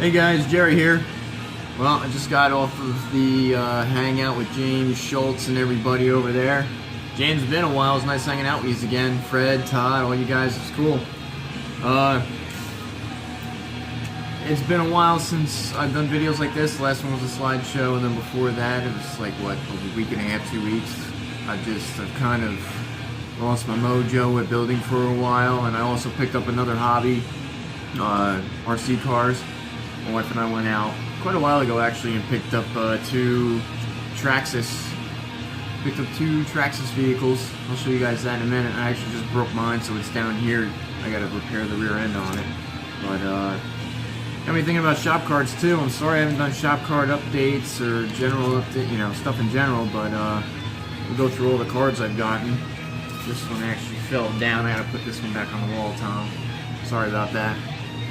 Hey guys, Jerry here. Well, I just got off of the hangout with James Schultz and everybody over there. James, it's been a while. It's nice hanging out with you again. Fred, Todd, all you guys. It's cool. It's been a while since I've done videos like this. The last one was a slideshow, and then before that, it was like, what, a week and a half, 2 weeks. I've kind of lost my mojo with building for a while, and I also picked up another hobby, RC cars. My wife and I went out quite a while ago actually and picked up two Traxxas vehicles. I'll show you guys that in a minute. I actually just broke mine, so it's down here. I gotta repair the rear end on it. But got me thinking about shop cards too. I'm sorry I haven't done shop card updates or general update, stuff in general, but we'll go through all the cards I've gotten. This one actually fell down. I gotta put this one back on the wall, Tom. Sorry about that.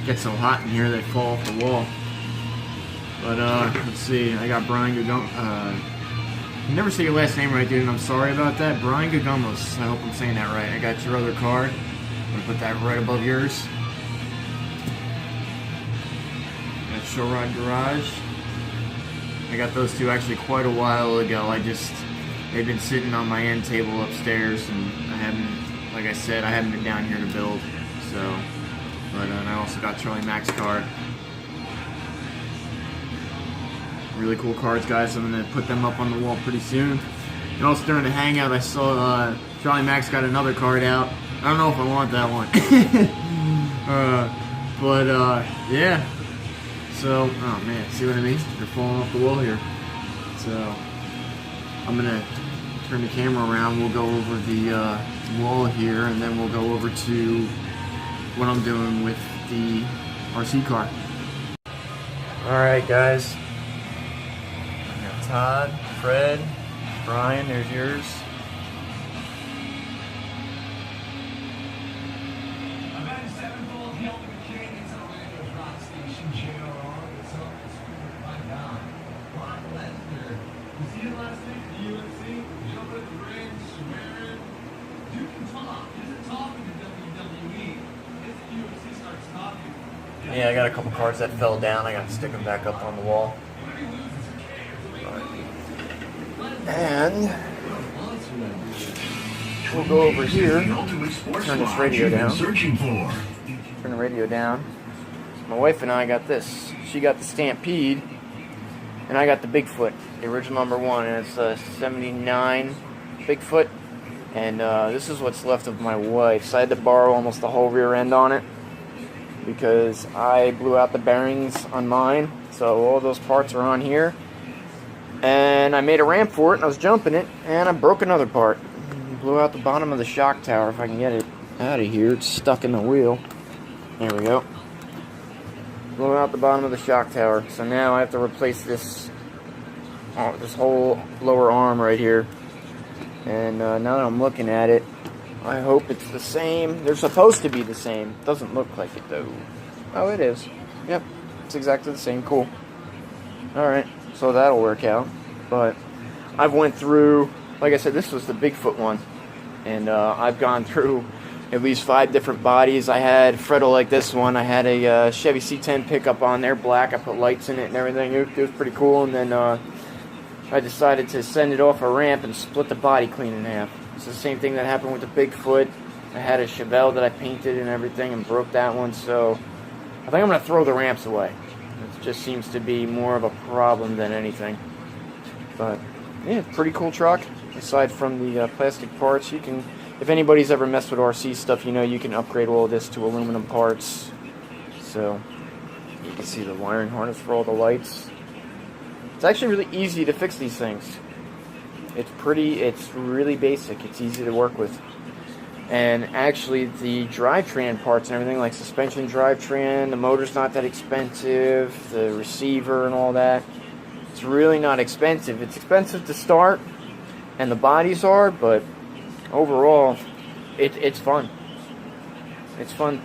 It gets so hot in here they fall off the wall. But let's see. I got Brian Gagamos. You never say your last name right, dude, and I'm sorry about that. Brian Gagamos. I hope I'm saying that right. I got your other card. I'm gonna put that right above yours. Got Show Rod Garage. I got those two actually quite a while ago. They've been sitting on my end table upstairs, and I haven't been down here to build. So, but I also got Charlie Mack's card. Really cool cards, guys. I'm gonna put them up on the wall pretty soon. And also during the hangout, I saw Charlie Mack's got another card out. I don't know if I want that one. Yeah. So, oh man, see what I mean? They're falling off the wall here. So, I'm gonna turn the camera around. We'll go over the wall here, and then we'll go over to what I'm doing with the RC car. Alright, guys. I got Todd, Fred, Brian, there's yours. Yeah, I got a couple cards that fell down. I got to stick them back up on the wall. And we'll go over here. Turn this radio down. Turn the radio down. My wife and I got this. She got the Stampede, and I got the Bigfoot, the original #1, and it's a '79 Bigfoot. And this is what's left of my wife's. I had to borrow almost the whole rear end on it, because I blew out the bearings on mine, so all those parts are on here. And I made a ramp for it, and I was jumping it, and I broke another part. Blew out the bottom of the shock tower. If I can get it out of here, it's stuck in the wheel. There we go. Blew out the bottom of the shock tower. So now I have to replace this whole lower arm right here. And now that I'm looking at it, I hope it's the same. They're supposed to be the same. Doesn't look like it though. Oh, it is. Yep, it's exactly the same. Cool. Alright, so that'll work out. But I've went through, like I said, this was the Bigfoot one. And I've gone through at least 5 different bodies. I had Fredo like this one. I had a Chevy C10 pickup on there, black. I put lights in it and everything. It was pretty cool. And then I decided to send it off a ramp and split the body clean in half. It's the same thing that happened with the Bigfoot. I had a Chevelle that I painted and everything and broke that one, so I think I'm going to throw the ramps away. It just seems to be more of a problem than anything. But, yeah, pretty cool truck. Aside from the plastic parts, you can, if anybody's ever messed with RC stuff, you can upgrade all of this to aluminum parts. So, you can see the wiring harness for all the lights. It's actually really easy to fix these things. It's really basic. It's easy to work with. And actually the drivetrain parts and everything, like suspension drivetrain, the motor's not that expensive, the receiver and all that, it's really not expensive. It's expensive to start, and the bodies are, but overall, it's fun. It's fun,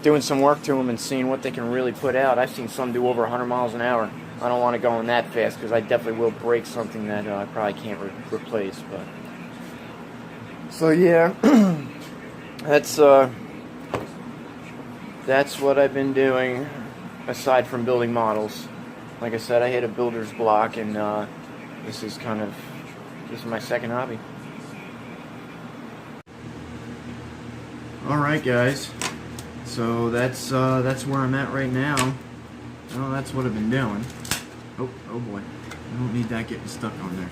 doing some work to them and seeing what they can really put out. I've seen some do over 100 miles an hour. I don't want to go in that fast because I definitely will break something that I probably can't replace. But so yeah, that's what I've been doing. aside from building models. Like I said, I hit a builder's block, and this is my second hobby. Alright guys, so that's where I'm at right now. Well, that's what I've been doing. Oh boy, I don't need that getting stuck on there.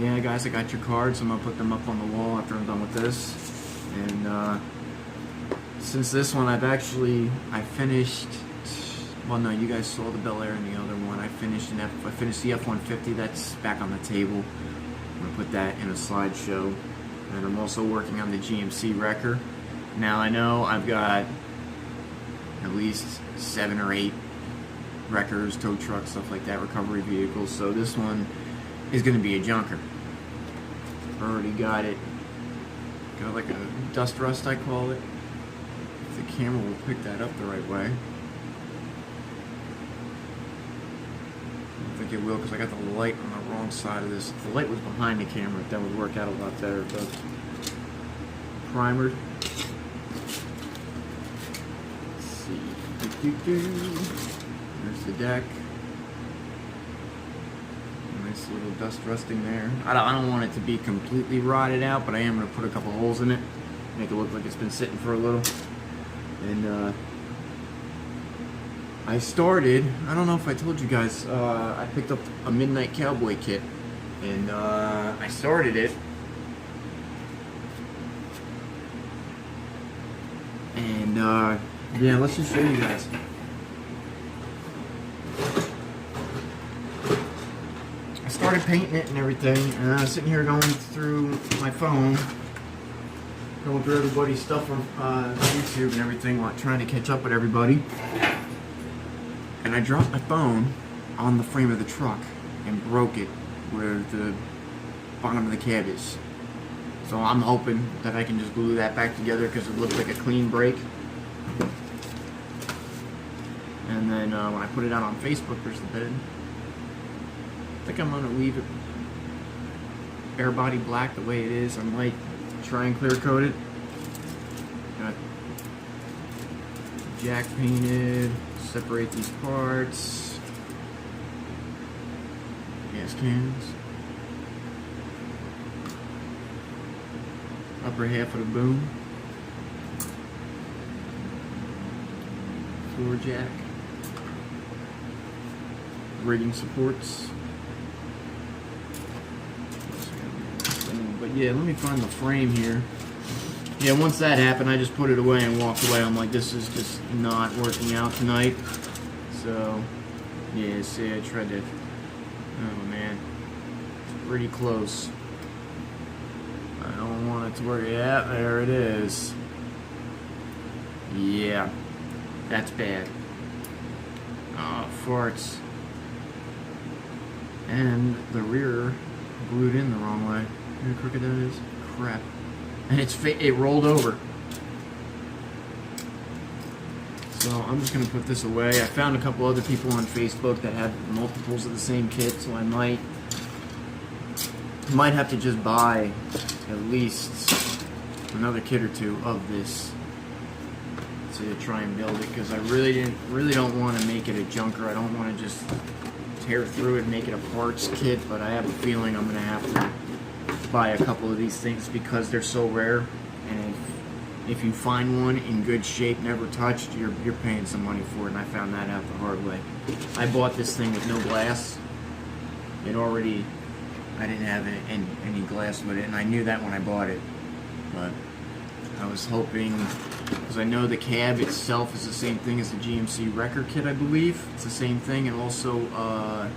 Yeah guys, I got your cards. I'm going to put them up on the wall after I'm done with this. And since this one I finished, well no, you guys saw the Bel Air and the other one. I finished the F-150, that's back on the table. I'm going to put that in a slideshow. And I'm also working on the GMC Wrecker. Now I know I've got at least 7 or 8 wreckers, tow trucks, stuff like that, recovery vehicles. So this one is going to be a junker. Already got it. Got like a dust rust, I call it. If the camera will pick that up the right way. I don't think it will because I got the light on the wrong side of this. If the light was behind the camera, that would work out a lot better. But primered. Let's see. There's the deck. Nice little dust rusting there. I don't want it to be completely rotted out, but I am going to put a couple holes in it. Make it look like it's been sitting for a little. And I started, I don't know if I told you guys, I picked up a Midnight Cowboy kit. And I started it. And yeah, let's just show you guys. I started painting it and everything, and I was sitting here going through my phone, going through everybody's stuff on YouTube and everything, like trying to catch up with everybody. And I dropped my phone on the frame of the truck and broke it where the bottom of the cab is. So I'm hoping that I can just glue that back together because it looked like a clean break. And then when I put it out on Facebook, there's the bed. I think I'm going to leave it bare body black the way it is. I might try and clear coat it. Got jack painted. Separate these parts. Gas cans. Upper half of the boom. Floor jack. Rigging supports. But yeah, let me find the frame here. Yeah, once that happened, I just put it away and walked away. I'm like, this is just not working out tonight. So, yeah, see, I tried to, oh man, it's pretty close. I don't want it to work. Yeah, there it is. Yeah, that's bad. Oh, farts. And the rear glued in the wrong way. Look how crooked that is. Crap. And it rolled over. So I'm just gonna put this away. I found a couple other people on Facebook that had multiples of the same kit, so I might have to just buy at least another kit or two of this to try and build it, because I really don't want to make it a junker. I don't want to just tear through it and make it a parts kit, but I have a feeling I'm gonna have to buy a couple of these things because they're so rare, and if you find one in good shape, never touched, you're paying some money for it, and I found that out the hard way. I bought this thing with no glass. I didn't have any glass with it, and I knew that when I bought it, but I was hoping, because I know the cab itself is the same thing as the GMC Wrecker kit, I believe. It's the same thing, and also, I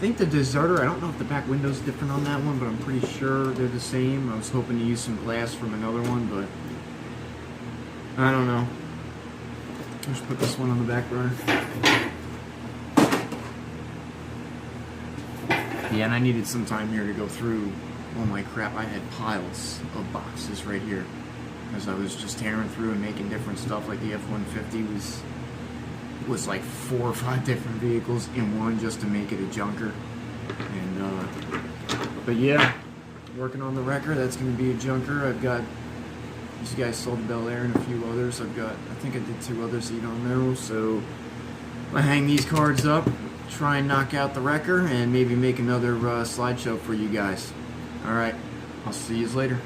think the Deserter, I don't know if the back window's different on that one, but I'm pretty sure they're the same. I was hoping to use some glass from another one, but I don't know. Let's put this one on the back burner. Yeah, and I needed some time here to go through all my crap. I had piles of boxes right here as I was just tearing through and making different stuff. Like the F-150 was like 4 or 5 different vehicles in one just to make it a junker. And but yeah, working on the Wrecker. That's going to be a junker. I've got These guys sold the Bel Air and a few others. I think I did 2 others that you don't know. So I hang these cards up, try and knock out the wrecker, and maybe make another slideshow for you guys. All right, I'll see you later.